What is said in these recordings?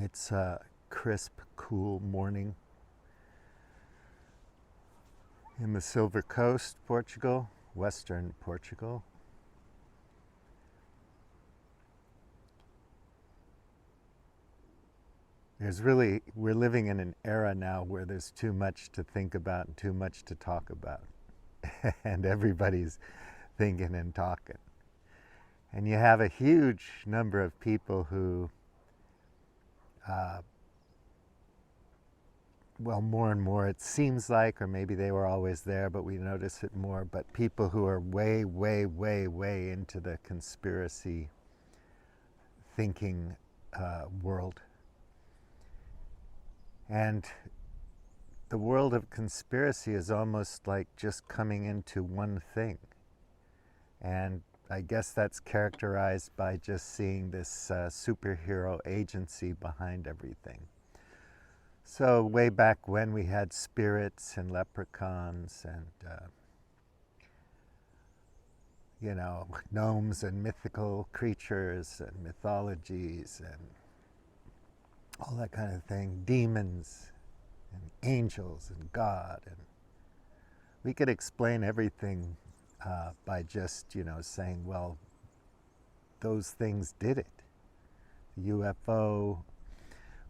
It's a crisp, cool morning in the Silver Coast, Portugal, western Portugal. We're living in an era now where there's too much to think about and too much to talk about. And everybody's thinking and talking. And you have a huge number of people who, uh, well, more and more it seems like, or maybe they were always there, but we notice it more, but people who are way, way, way, way into the conspiracy thinking world. And the world of conspiracy is almost like just coming into one thing. And I guess that's characterized by just seeing this superhero agency behind everything. So way back when we had spirits and leprechauns and, gnomes and mythical creatures and mythologies and all that kind of thing, demons and angels and God. And we could explain everything by just, saying, well, those things did it. The UFO.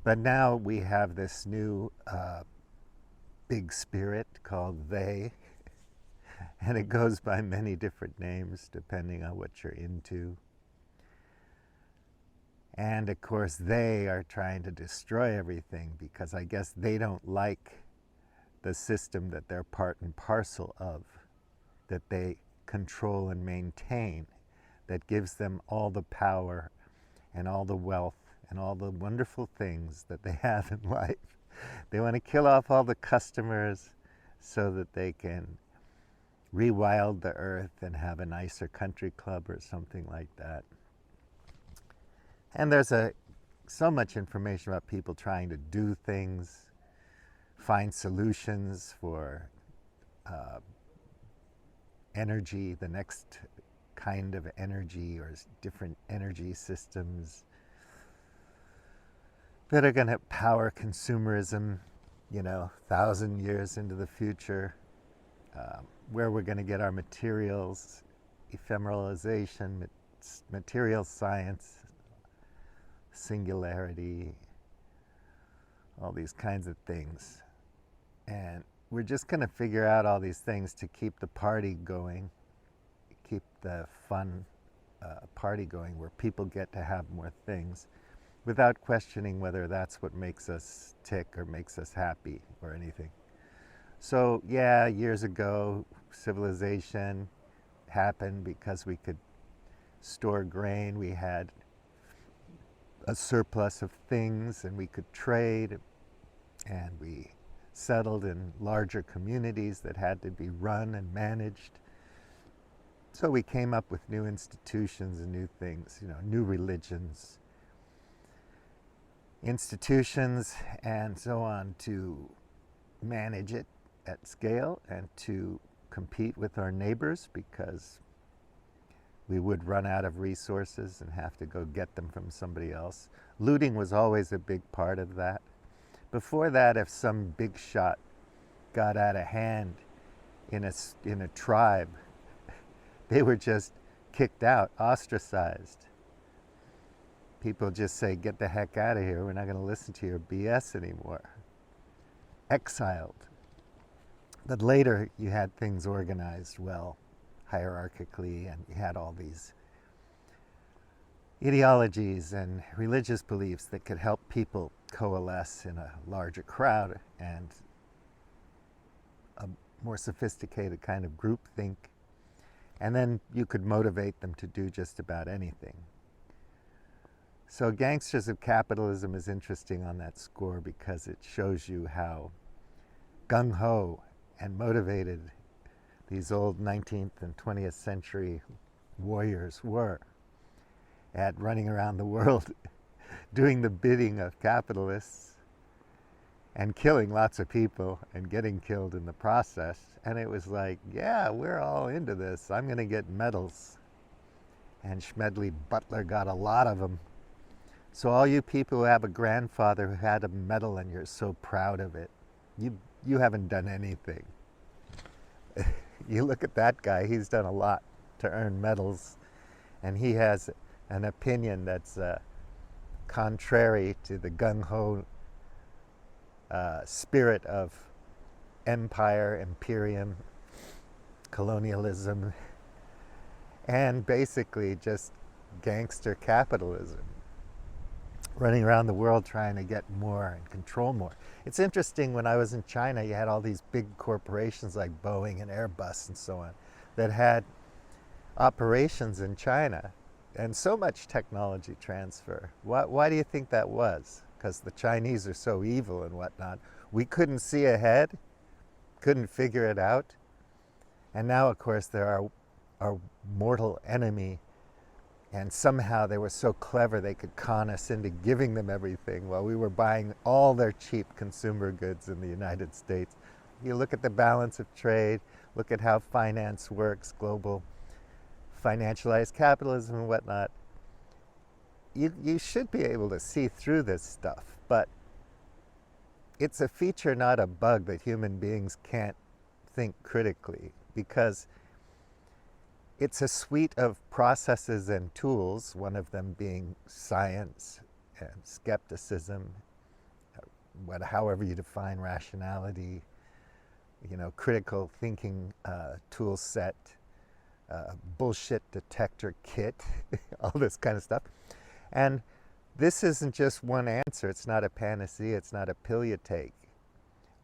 But now we have this new big spirit called they, and it goes by many different names depending on what you're into. And of course, they are trying to destroy everything because I guess they don't like the system that they're part and parcel of, that they control and maintain, that gives them all the power and all the wealth and all the wonderful things that they have in life. They want to kill off all the customers so that they can rewild the earth and have a nicer country club or something like that. And there's so much information about people trying to do things, find solutions for energy, the next kind of energy, or different energy systems that are going to power consumerism, 1,000 years into the future, where we're going to get our materials, ephemeralization, material science, singularity, all these kinds of things. And we're just going to figure out all these things to keep the party going, keep the fun party going, where people get to have more things without questioning whether that's what makes us tick or makes us happy or anything. So yeah, years ago, civilization happened because we could store grain. We had a surplus of things and we could trade, and we settled in larger communities that had to be run and managed. So we came up with new institutions and new things, new religions, institutions, and so on, to manage it at scale and to compete with our neighbors, because we would run out of resources and have to go get them from somebody else. Looting was always a big part of that. Before that, if some big shot got out of hand in a tribe, they were just kicked out, ostracized. People just say, get the heck out of here. We're not going to listen to your BS anymore. Exiled. But later, you had things organized well, hierarchically, and you had all these ideologies and religious beliefs that could help people coalesce in a larger crowd and a more sophisticated kind of groupthink. And then you could motivate them to do just about anything. So Gangsters of Capitalism is interesting on that score because it shows you how gung-ho and motivated these old 19th and 20th century warriors were at running around the world doing the bidding of capitalists and killing lots of people and getting killed in the process. And it was like, yeah, we're all into this. I'm going to get medals. And Smedley Butler got a lot of them. So all you people who have a grandfather who had a medal and you're so proud of it, you haven't done anything. You look at that guy, he's done a lot to earn medals, and he has an opinion that's contrary to the gung-ho spirit of empire, imperium, colonialism, and basically just gangster capitalism, running around the world trying to get more and control more. It's interesting, when I was in China, you had all these big corporations like Boeing and Airbus and so on that had operations in China, and so much technology transfer. Why do you think that was? Because the Chinese are so evil and whatnot. We couldn't see ahead, couldn't figure it out. And now, of course, they're our mortal enemy. And somehow they were so clever they could con us into giving them everything while we were buying all their cheap consumer goods in the United States. You look at the balance of trade, look at how finance works, global financialized capitalism and whatnot. You should be able to see through this stuff, but it's a feature, not a bug, that human beings can't think critically, because it's a suite of processes and tools, one of them being science and skepticism, however you define rationality, critical thinking tool set, bullshit detector kit, all this kind of stuff. And this isn't just one answer. It's not a panacea. It's not a pill you take,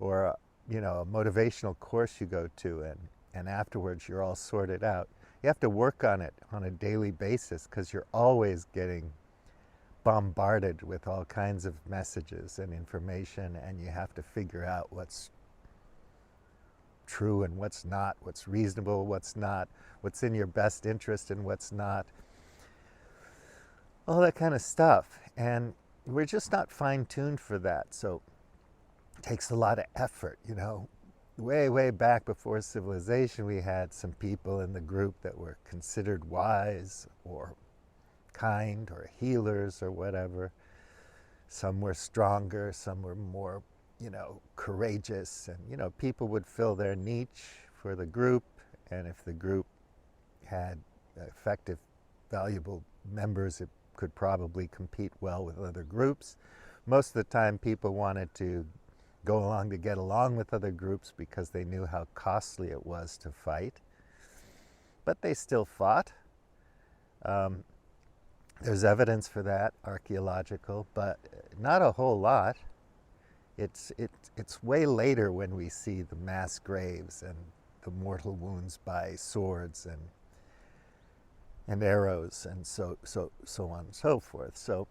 or a motivational course you go to and afterwards you're all sorted out. You have to work on it on a daily basis, because you're always getting bombarded with all kinds of messages and information, and you have to figure out what's true and what's not, what's reasonable, what's not, what's in your best interest and what's not, all that kind of stuff. And we're just not fine-tuned for that, so it takes a lot of effort. Way back before civilization, we had some people in the group that were considered wise or kind or healers or whatever. Some were stronger, some were more courageous, and people would fill their niche for the group, and if the group had effective, valuable members, it could probably compete well with other groups. Most of the time people wanted to go along to get along with other groups because they knew how costly it was to fight, but they still fought. There's evidence for that, archaeological, but not a whole lot. It's way later when we see the mass graves and the mortal wounds by swords and arrows and so on and so forth. So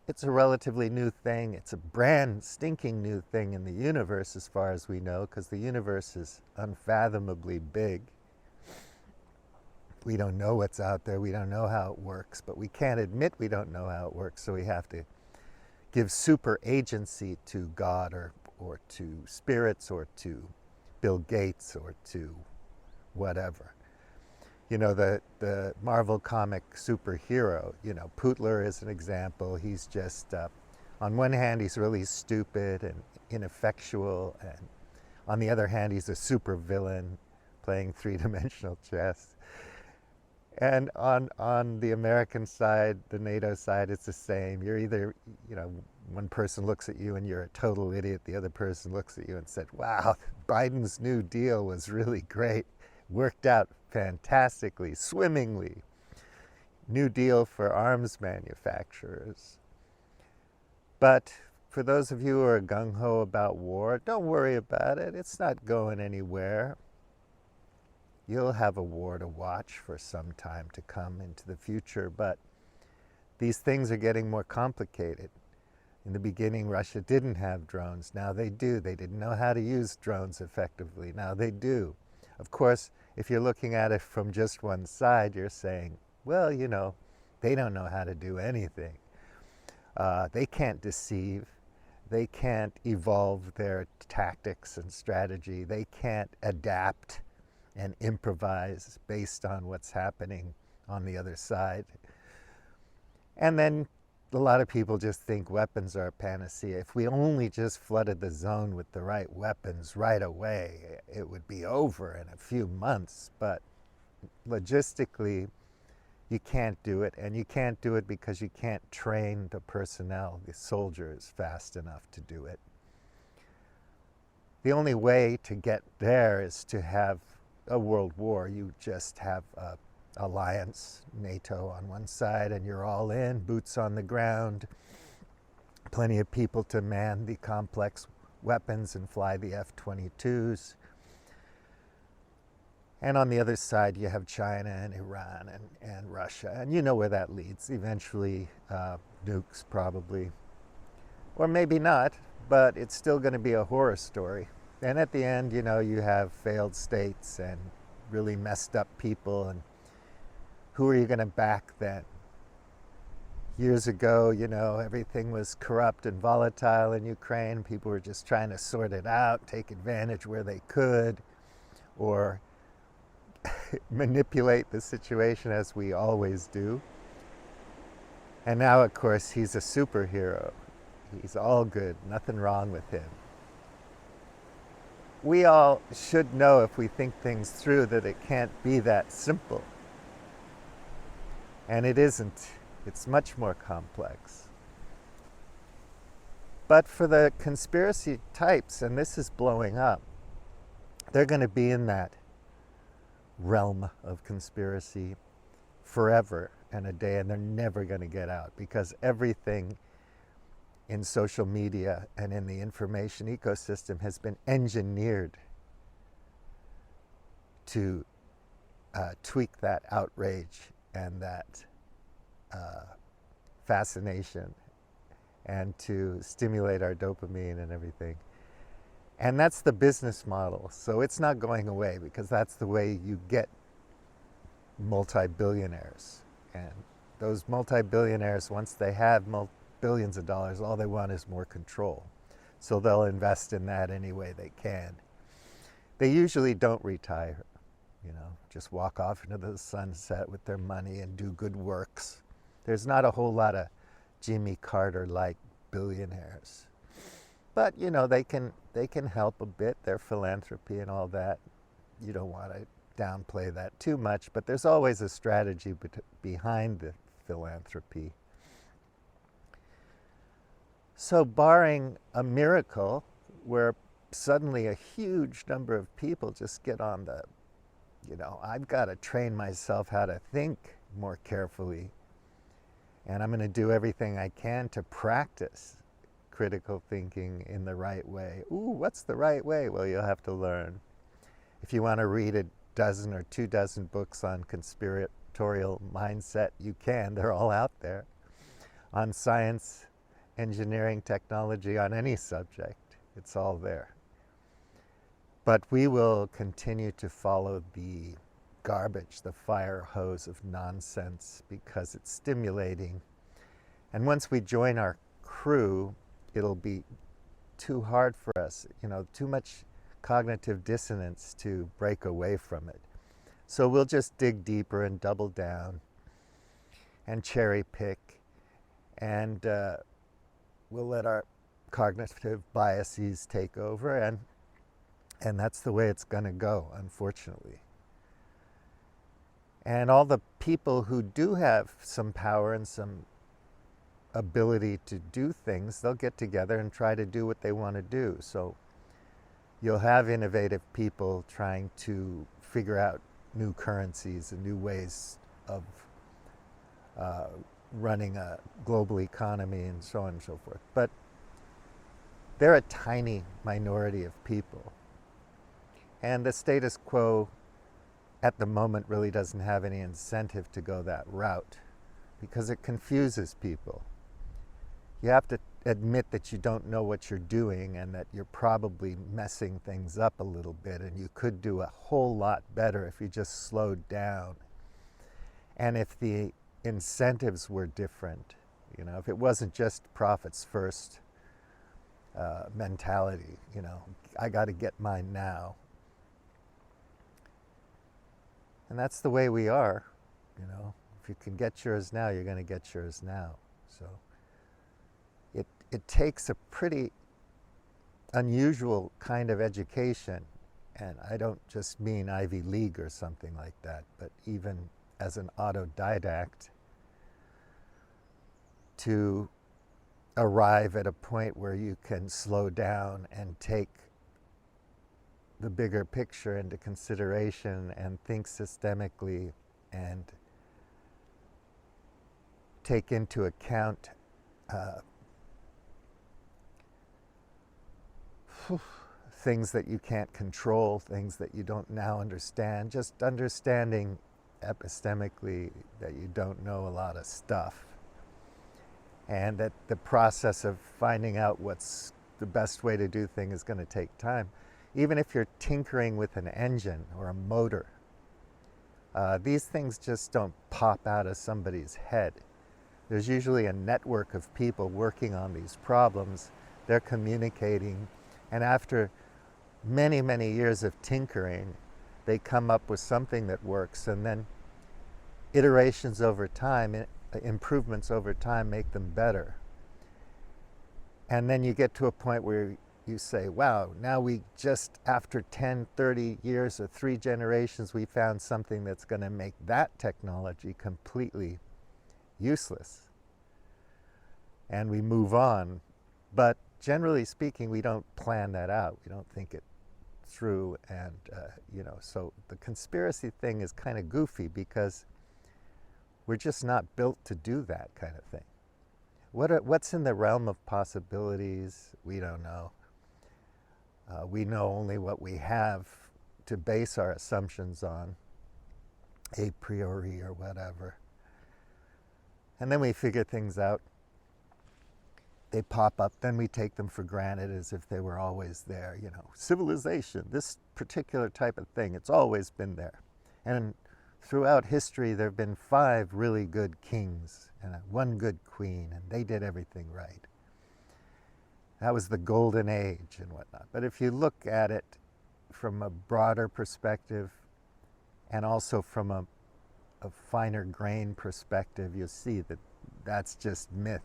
it's a relatively new thing. It's a brand stinking new thing in the universe as far as we know, because the universe is unfathomably big. We don't know what's out there. We don't know how it works, but we can't admit we don't know how it works, so we have to give super agency to God or to spirits or to Bill Gates or to whatever. The Marvel comic superhero, Pootler is an example. He's just, on one hand, he's really stupid and ineffectual, and on the other hand, he's a super villain playing three-dimensional chess. And on the American side, the NATO side, it's the same. You're either, one person looks at you and you're a total idiot. The other person looks at you and said, wow, Biden's New Deal was really great. Worked out fantastically, swimmingly. New Deal for arms manufacturers. But for those of you who are gung-ho about war, don't worry about it. It's not going anywhere. You'll have a war to watch for some time to come into the future, but these things are getting more complicated. In the beginning, Russia didn't have drones. Now they do. They didn't know how to use drones effectively. Now they do. Of course, if you're looking at it from just one side, you're saying, well, they don't know how to do anything. They can't deceive. They can't evolve their tactics and strategy. They can't adapt and improvise based on what's happening on the other side. And then a lot of people just think weapons are a panacea. If we only just flooded the zone with the right weapons right away, it would be over in a few months. But logistically, you can't do it, and you can't do it because you can't train the personnel, the soldiers, fast enough to do it. The only way to get there is to have a world war. You just have a alliance, NATO on one side, and you're all in, boots on the ground, plenty of people to man the complex weapons and fly the F-22s. And on the other side, you have China and Iran and Russia. And you know where that leads. Eventually, nukes probably. Or maybe not, but it's still going to be a horror story. And at the end, you know, you have failed states and really messed up people. And who are you going to back then? Years ago, you know, everything was corrupt and volatile in Ukraine. People were just trying to sort it out, take advantage where they could, or manipulate the situation as we always do. And now, of course, he's a superhero. He's all good, nothing wrong with him. We all should know, if we think things through, that it can't be that simple. And it isn't. It's much more complex. But for the conspiracy types, and this is blowing up, they're going to be in that realm of conspiracy forever and a day, and they're never going to get out, because everything in social media and in the information ecosystem has been engineered to tweak that outrage and that fascination, and to stimulate our dopamine and everything. And that's the business model. So it's not going away, because that's the way you get multi-billionaires. And those multi-billionaires, once they have billions of dollars, all they want is more control. So they'll invest in that any way they can. They usually don't retire, you know, just walk off into the sunset with their money and do good works. There's not a whole lot of Jimmy Carter-like billionaires. But, you know, they can help a bit, their philanthropy and all that. You don't want to downplay that too much, but there's always a strategy behind the philanthropy. So barring a miracle where suddenly a huge number of people just get on the, you know, I've got to train myself how to think more carefully, and I'm going to do everything I can to practice critical thinking in the right way. Ooh, what's the right way? Well, you'll have to learn. If you want to read a dozen or 24 books on conspiratorial mindset, you can. They're all out there. On science, engineering, technology, on any subject, it's all there. But we will continue to follow the garbage, the fire hose of nonsense, because it's stimulating. And once we join our crew, it'll be too hard for us, you know, too much cognitive dissonance to break away from it. So we'll just dig deeper and double down and cherry pick, and we'll let our cognitive biases take over, and that's the way it's going to go, unfortunately. And all the people who do have some power and some ability to do things, they'll get together and try to do what they want to do. So you'll have innovative people trying to figure out new currencies and new ways of running a global economy and so on and so forth. But they're a tiny minority of people. And the status quo at the moment really doesn't have any incentive to go that route, because it confuses people. You have to admit that you don't know what you're doing, and that you're probably messing things up a little bit, and you could do a whole lot better if you just slowed down. And if the incentives were different, you know, if it wasn't just profits first mentality, you know, I got to get mine now. And that's the way we are, you know. If you can get yours now, you're going to get yours now. So it takes a pretty unusual kind of education. And I don't just mean Ivy League or something like that, but even as an autodidact, to arrive at a point where you can slow down and take the bigger picture into consideration and think systemically and take into account things that you can't control, things that you don't now understand, just understanding epistemically that you don't know a lot of stuff, and that the process of finding out what's the best way to do things is going to take time. Even if you're tinkering with an engine or a motor, these things just don't pop out of somebody's head. There's usually a network of people working on these problems. They're communicating, and after many, many years of tinkering, they come up with something that works, and then iterations over time, improvements over time make them better. And then you get to a point where you say, wow, now we just, after 10, 30 years or 3 generations, we found something that's going to make that technology completely useless. And we move on. But generally speaking, we don't plan that out. We don't think it through. And, so the conspiracy thing is kind of goofy because we're just not built to do that kind of thing. What's in the realm of possibilities? We don't know. We know only what we have to base our assumptions on, a priori or whatever. And then we figure things out. They pop up, then we take them for granted as if they were always there. Civilization, this particular type of thing, it's always been there. And throughout history, there have been 5 really good kings and 1 good queen, and they did everything right. That was the golden age and whatnot. But if you look at it from a broader perspective and also from a finer grain perspective, you'll see that that's just myth.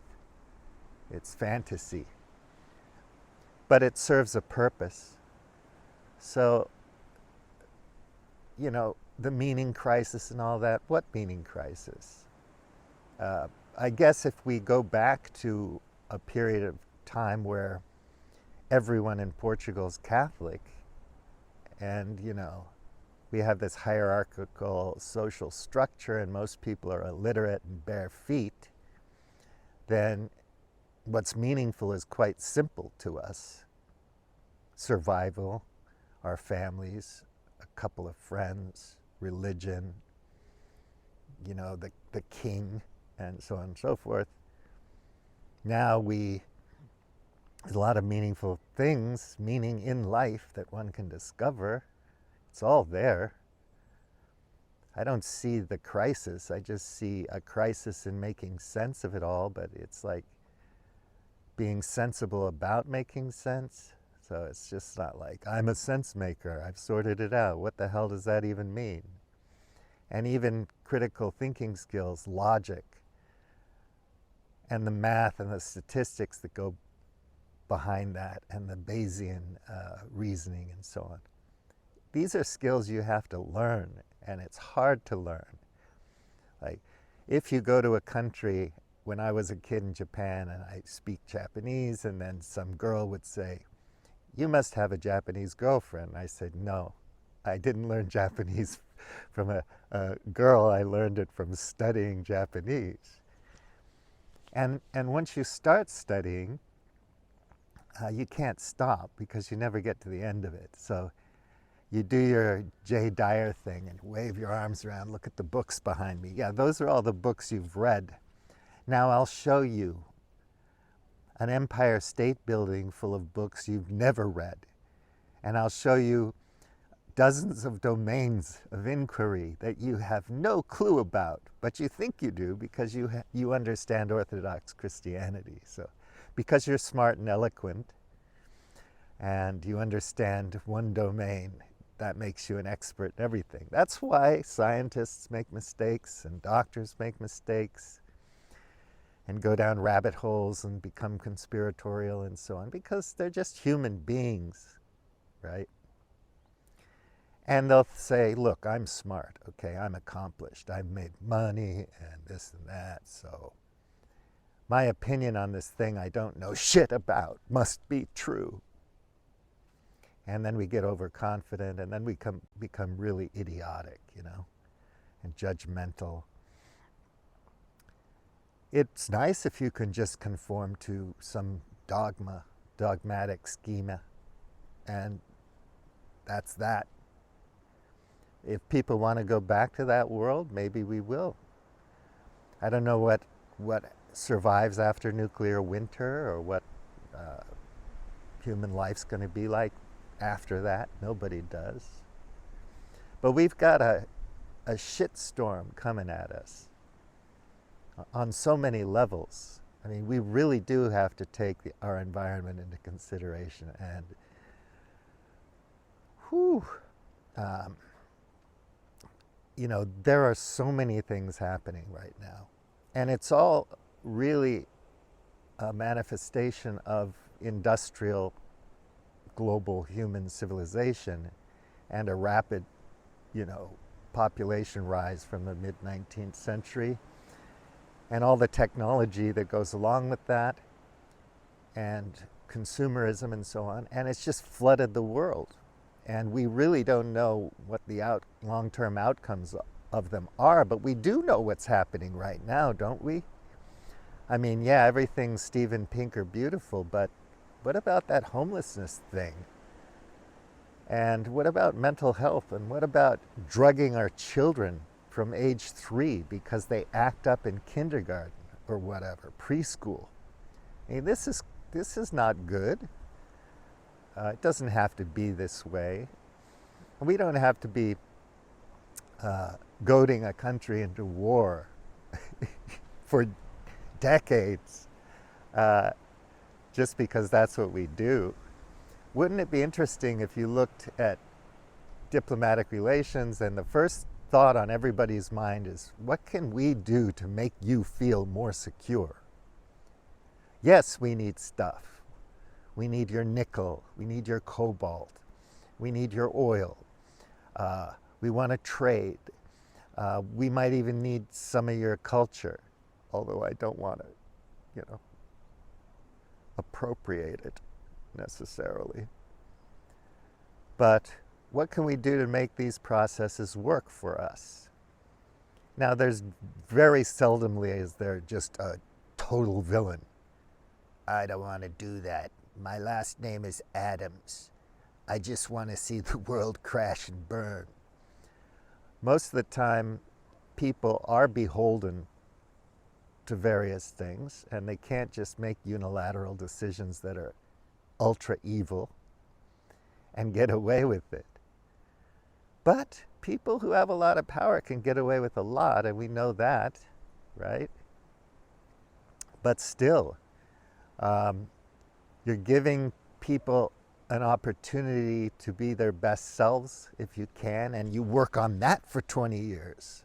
It's fantasy. But it serves a purpose. So, the meaning crisis and all that, what meaning crisis? I guess if we go back to a period of time where everyone in Portugal is Catholic, and we have this hierarchical social structure and most people are illiterate and bare feet, then what's meaningful is quite simple to us. Survival, our families, a couple of friends, religion, the king, and so on and so forth. Now there's a lot of meaningful things, meaning in life that one can discover. It's all there. I don't see the crisis. I just see a crisis in making sense of it all, but it's like being sensible about making sense. So it's just not like, I'm a sense maker, I've sorted it out. What the hell does that even mean? And even critical thinking skills, logic, and the math and the statistics that go behind that, and the Bayesian reasoning and so on. These are skills you have to learn, and it's hard to learn. Like, if you go to a country, when I was a kid in Japan and I speak Japanese, and then some girl would say, you must have a Japanese girlfriend. I said, no, I didn't learn Japanese from a girl. I learned it from studying Japanese. And once you start studying, you can't stop because you never get to the end of it. So you do your Jay Dyer thing and wave your arms around, look at the books behind me. Yeah, those are all the books you've read. Now I'll show you an Empire State Building full of books you've never read. And I'll show you dozens of domains of inquiry that you have no clue about, but you think you do because you understand Orthodox Christianity. So, because you're smart and eloquent and you understand one domain, that makes you an expert in everything. That's why scientists make mistakes and doctors make mistakes. and go down rabbit holes and become conspiratorial and so on, because they're just human beings, right? And they'll say, look, I'm smart, okay, I'm accomplished, I've made money and this and that, so my opinion on this thing I don't know shit about must be true. And then we get overconfident, and then we become really idiotic, and judgmental. It's nice if you can just conform to some dogmatic schema, and that's that. If people want to go back to that world, maybe we will. I don't know what survives after nuclear winter, or what human life's going to be like after that. Nobody does. But we've got a shitstorm coming at us on so many levels. I mean, we really do have to take our environment into consideration. And there are so many things happening right now. And it's all really a manifestation of industrial global human civilization and a rapid, population rise from the mid-19th century, and all the technology that goes along with that, and consumerism and so on. And it's just flooded the world. And we really don't know what the long-term outcomes of them are, but we do know what's happening right now, don't we? I mean, yeah, everything's Steven Pinker beautiful, but what about that homelessness thing? And what about mental health? And what about drugging our children from age 3 because they act up in kindergarten or whatever, preschool? I mean, this is not good. It doesn't have to be this way. We don't have to be goading a country into war for decades just because that's what we do. Wouldn't it be interesting if you looked at diplomatic relations and the first thought on everybody's mind is, what can we do to make you feel more secure? Yes, we need stuff. We need your nickel. We need your cobalt. We need your oil. We want to trade. We might even need some of your culture, although I don't want to, appropriate it necessarily. But what can we do to make these processes work for us? Now, there's very seldomly is there just a total villain. I don't want to do that. My last name is Adams. I just want to see the world crash and burn. Most of the time, people are beholden to various things, and they can't just make unilateral decisions that are ultra evil and get away with it. But people who have a lot of power can get away with a lot, and we know that, right? But still, you're giving people an opportunity to be their best selves if you can, and you work on that for 20 years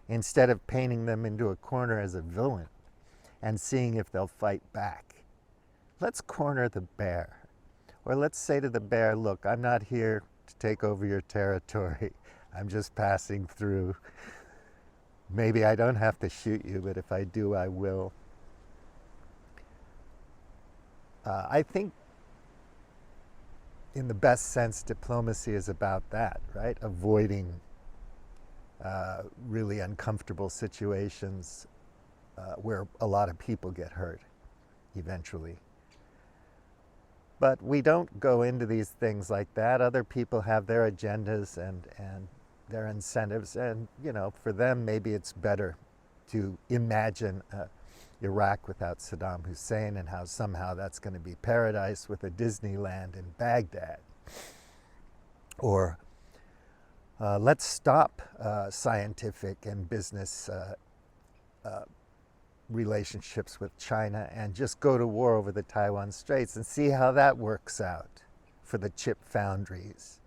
instead of painting them into a corner as a villain and seeing if they'll fight back. Let's corner the bear. Or let's say to the bear, look, I'm not here to take over your territory. I'm just passing through. Maybe I don't have to shoot you, but if I do, I will. I think in the best sense, diplomacy is about that, right? Avoiding really uncomfortable situations where a lot of people get hurt eventually. But we don't go into these things like that. Other people have their agendas and their incentives, and for them maybe it's better to imagine Iraq without Saddam Hussein and how somehow that's going to be paradise with a Disneyland in Baghdad. Or let's stop scientific and business relationships with China and just go to war over the Taiwan Straits and see how that works out for the chip foundries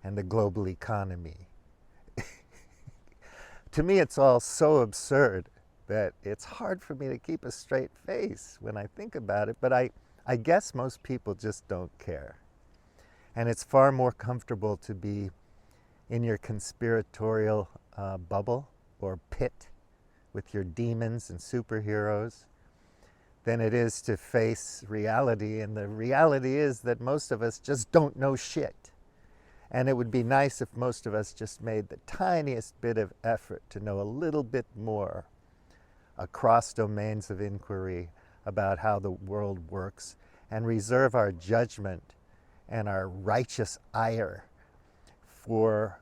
and the global economy. To me, it's all so absurd. that it's hard for me to keep a straight face when I think about it, but I guess most people just don't care. And it's far more comfortable to be in your conspiratorial bubble or pit with your demons and superheroes than it is to face reality. And the reality is that most of us just don't know shit. And it would be nice if most of us just made the tiniest bit of effort to know a little bit more across domains of inquiry about how the world works, and reserve our judgment and our righteous ire for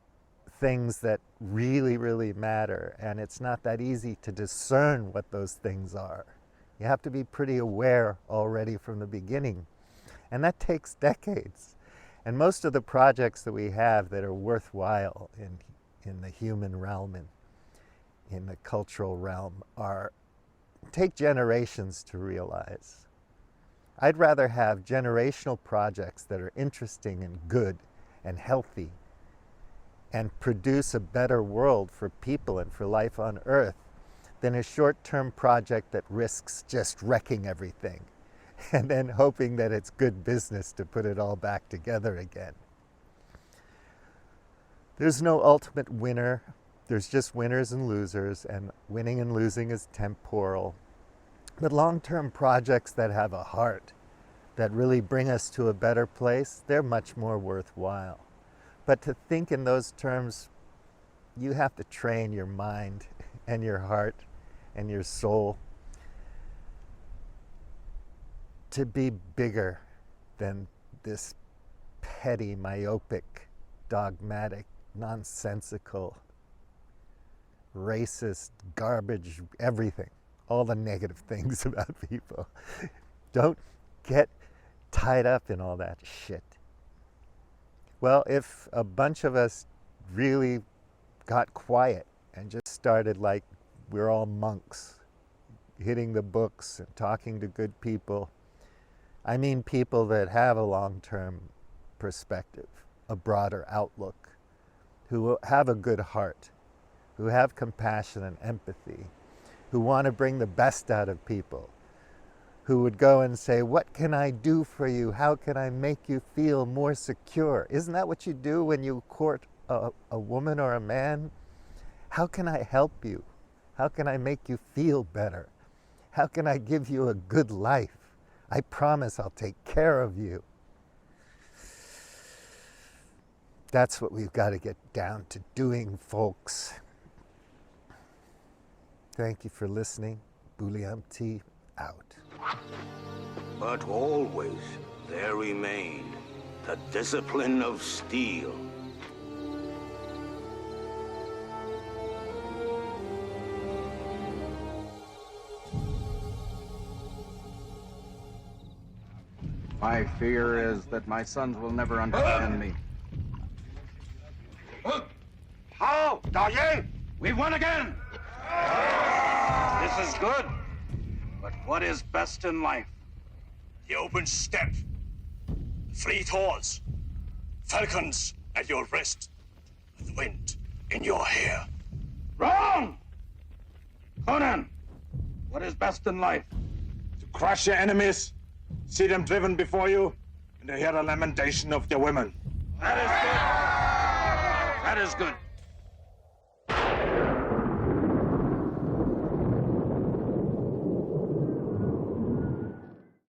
things that really, really matter. And it's not that easy to discern what those things are. You have to be pretty aware already from the beginning. And that takes decades. And most of the projects that we have that are worthwhile in the human realm and in the cultural realm take generations to realize. I'd rather have generational projects that are interesting and good and healthy and produce a better world for people and for life on Earth than a short-term project that risks just wrecking everything and then hoping that it's good business to put it all back together again. There's no ultimate winner. There's just winners and losers, and winning and losing is temporal. But long-term projects that have a heart, that really bring us to a better place, they're much more worthwhile. But to think in those terms, you have to train your mind and your heart and your soul to be bigger than this petty, myopic, dogmatic, nonsensical, racist, garbage, everything, all the negative things about people. Don't get tied up in all that shit. Well, if a bunch of us really got quiet and just started like we're all monks, hitting the books and talking to good people, I mean people that have a long-term perspective, a broader outlook, who have a good heart, who have compassion and empathy, who want to bring the best out of people, who would go and say, what can I do for you? How can I make you feel more secure? Isn't that what you do when you court a woman or a man? How can I help you? How can I make you feel better? How can I give you a good life? I promise I'll take care of you. That's what we've got to get down to doing, folks. Thank you for listening. Buliamti out. But always there remained the discipline of steel. My fear is that my sons will never understand me. How? Daye? We've won again! This is good. But what is best in life? The open steppe, fleet horse, falcons at your wrist, the wind in your hair. Wrong! Conan, what is best in life? To crush your enemies, see them driven before you, and to hear the lamentation of their women. That is good. That is good.